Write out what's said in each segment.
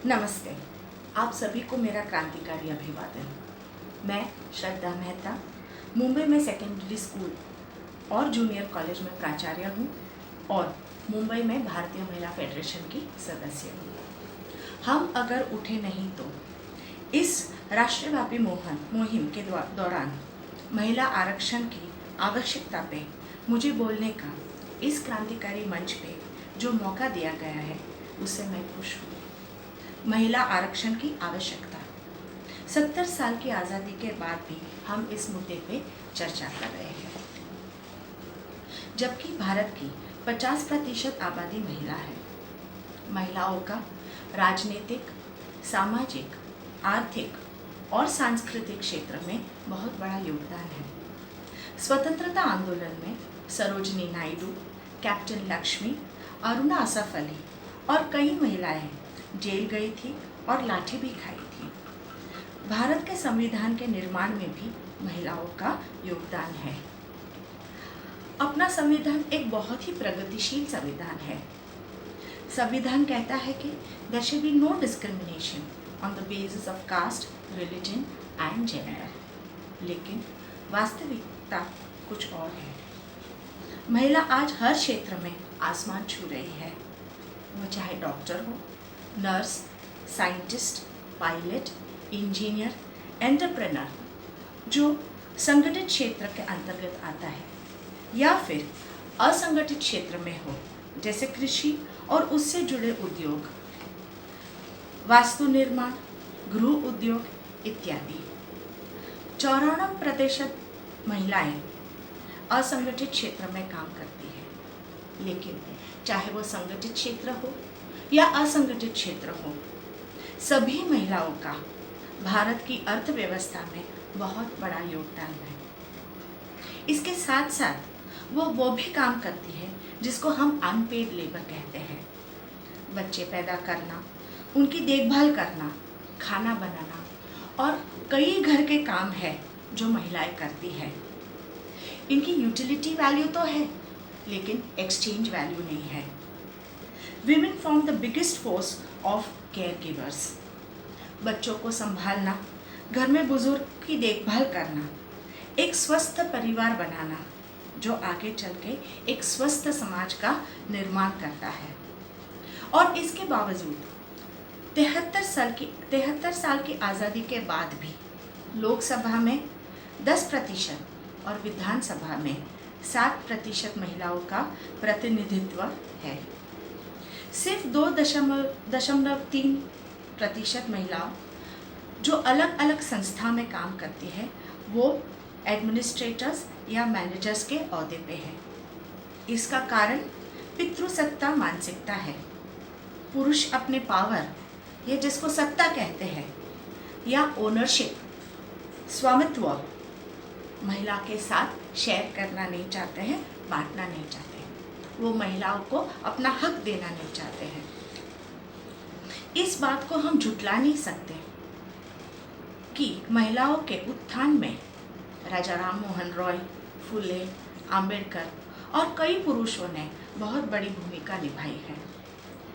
नमस्ते। आप सभी को मेरा क्रांतिकारी अभिवादन। मैं श्रद्धा मेहता मुंबई में सेकेंडरी स्कूल और जूनियर कॉलेज में प्राचार्य हूँ और मुंबई में भारतीय महिला फेडरेशन की सदस्य हूँ। हम अगर उठे नहीं तो इस राष्ट्रव्यापी मुहिम के दौरान महिला आरक्षण की आवश्यकता पे मुझे बोलने का इस क्रांतिकारी मंच पे जो मौका दिया गया है उससे मैं खुश हूँ। महिला आरक्षण की आवश्यकता 70 साल की आज़ादी के बाद भी हम इस मुद्दे पे चर्चा कर रहे हैं, जबकि भारत की 50% आबादी महिला है। महिलाओं का राजनीतिक, सामाजिक, आर्थिक और सांस्कृतिक क्षेत्र में बहुत बड़ा योगदान है। स्वतंत्रता आंदोलन में सरोजिनी नायडू, कैप्टन लक्ष्मी, अरुणा असफ अली और कई महिलाएं जेल गई थी और लाठी भी खाई थी। भारत के संविधान के निर्माण में भी महिलाओं का योगदान है। अपना संविधान एक बहुत ही प्रगतिशील संविधान है। संविधान कहता है कि there should be no discrimination on the basis of caste, religion and gender। लेकिन वास्तविकता कुछ और है। महिला आज हर क्षेत्र में आसमान छू रही है, वो चाहे डॉक्टर हो, nurse, scientist, pilot, engineer, entrepreneur जो संगठित क्षेत्र के अंतर्गत आता है, या फिर असंगठित क्षेत्र में हो जैसे कृषि और उससे जुड़े उद्योग, वास्तु निर्माण, गृह उद्योग इत्यादि। 94% महिलाएं असंगठित क्षेत्र में काम करती है, लेकिन चाहे वो संगठित क्षेत्र हो या असंगठित क्षेत्र हो, सभी महिलाओं का भारत की अर्थव्यवस्था में बहुत बड़ा योगदान है। इसके साथ साथ वो भी काम करती है जिसको हम अनपेड लेबर कहते हैं। बच्चे पैदा करना, उनकी देखभाल करना, खाना बनाना और कई घर के काम है जो महिलाएं करती है। इनकी यूटिलिटी वैल्यू तो है, लेकिन एक्सचेंज वैल्यू नहीं है। Women form the biggest force of caregivers। बच्चों को संभालना, घर में बुजुर्ग की देखभाल करना, एक स्वस्थ परिवार बनाना जो आगे चल के एक स्वस्थ समाज का निर्माण करता है। और इसके बावजूद 73 साल की आज़ादी के बाद भी लोकसभा में 10% और विधानसभा में 7% महिलाओं का प्रतिनिधित्व है। सिर्फ 2.3% महिलाओं जो अलग अलग संस्था में काम करती है वो एडमिनिस्ट्रेटर्स या मैनेजर्स के ओहदे पे है। इसका कारण पितृसत्ता मानसिकता है। पुरुष अपने पावर, या जिसको सत्ता कहते हैं, या ओनरशिप, स्वामित्व महिला के साथ शेयर करना नहीं चाहते हैं, बांटना नहीं चाहते। वो महिलाओं को अपना हक देना नहीं चाहते हैं। इस बात को हम झुटला नहीं सकते कि महिलाओं के उत्थान में राजा राम मोहन रॉय, फुले, अंबेडकर और कई पुरुषों ने बहुत बड़ी भूमिका निभाई है।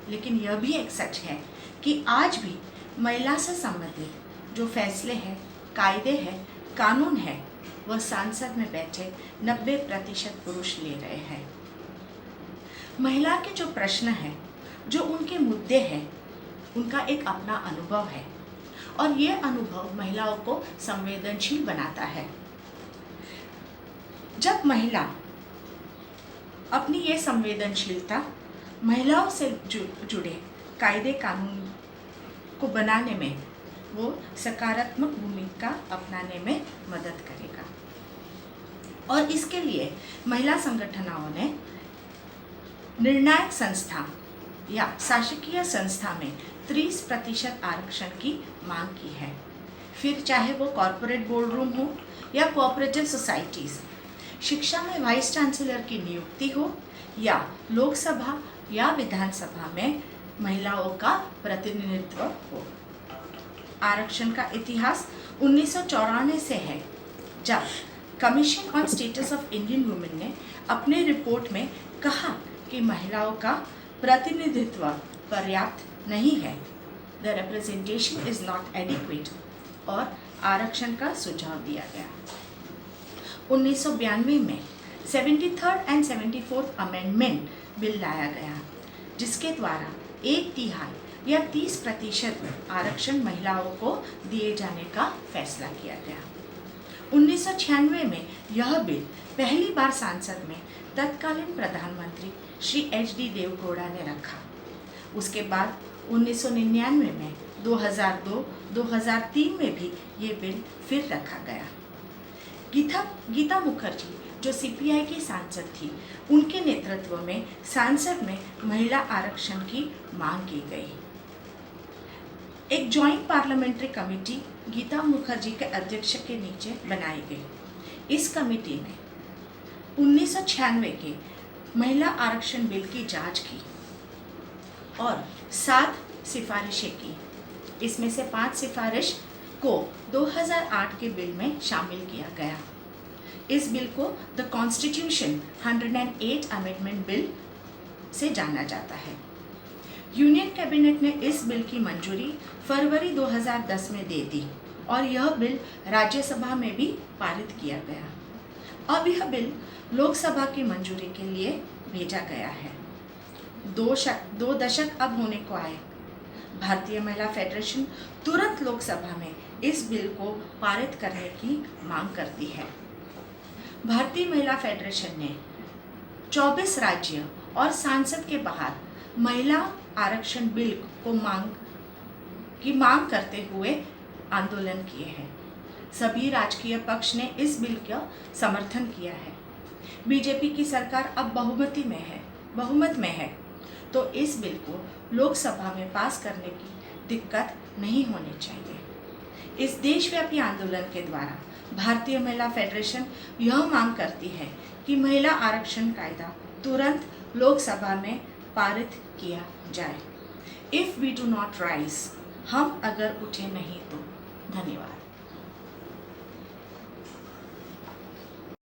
लेकिन यह भी एक सच है कि आज भी महिला से संबंधित जो फैसले हैं, कायदे हैं, कानून है, वह संसद में बैठे 90% पुरुष ले रहे हैं। महिला के जो प्रश्न हैं, जो उनके मुद्दे हैं, उनका एक अपना अनुभव है और ये अनुभव महिलाओं को संवेदनशील बनाता है। जब महिला अपनी ये संवेदनशीलता महिलाओं से जुड़े कायदे कानून को बनाने में वो सकारात्मक भूमिका अपनाने में मदद करेगा। और इसके लिए महिला संगठनों ने निर्णायक संस्था या शासकीय संस्था में 30% आरक्षण की मांग की है। फिर चाहे वो कॉरपोरेट बोर्ड रूम हो या कोऑपरेटिव सोसाइटीज़, शिक्षा में वाइस चांसलर की नियुक्ति हो या लोकसभा या विधानसभा में महिलाओं का प्रतिनिधित्व हो। आरक्षण का इतिहास 1994 से है, जब commission on status of Indian women ने अपने रिपोर्ट में कहा कि महिलाओं का प्रतिनिधित्व पर्याप्त नहीं है the representation is not adequate और आरक्षण का सुझाव दिया गया। 1992 में 73rd and 74th amendment bill लाया गया, जिसके द्वारा 1/3 या 30% आरक्षण महिलाओं को दिए जाने का फैसला किया गया। 1996 में यह बिल पहली बार संसद में तत्कालीन प्रधानमंत्री श्री HD देवगौड़ा ने रखा। उसके बाद 1999 में 2002, 2003 में भी ये बिल फिर रखा गया। गीता मुखर्जी जो CPI की सांसद थी, उनके नेतृत्व में संसद में महिला आरक्षण की मांग की गई। एक joint parliamentary committee Geeta Mukherjee के अध्यक्ष के नीचे बनाई गई। इस कमेटी में 1996 के महिला आरक्षण बिल की जांच की और 7 सिफारिशें की। इसमें से 5 सिफारिश को 2008 के बिल में शामिल किया गया। इस बिल को द कॉन्स्टिट्यूशन 108 अमेंडमेंट बिल से जाना जाता है। यूनियन कैबिनेट ने इस बिल की मंजूरी फरवरी 2010 में दे दी और यह बिल राज्यसभा में भी पारित किया गया। अब यह बिल लोकसभा की मंजूरी के लिए भेजा गया है। 2 दशक अब होने को आए। भारतीय महिला फेडरेशन तुरंत लोकसभा में इस बिल को पारित करने की मांग करती है। भारतीय महिला फेडरेशन ने 24 राज्य और सांसद के बाहर महिला आरक्षण बिल को मांग करते हुए आंदोलन किए हैं। सभी राजकीय पक्ष ने इस बिल का समर्थन किया है। बीजेपी की सरकार अब बहुमत में है, तो इस बिल को लोकसभा में पास करने की दिक्कत नहीं होनी चाहिए। इस देशव्यापी आंदोलन के द्वारा भारतीय महिला फेडरेशन यह मांग करती है कि महिला आरक्षण कायदा तुरंत लोकसभा में पारित किया जाए। If we do not rise, हम अगर उठे नहीं तो। धन्यवाद।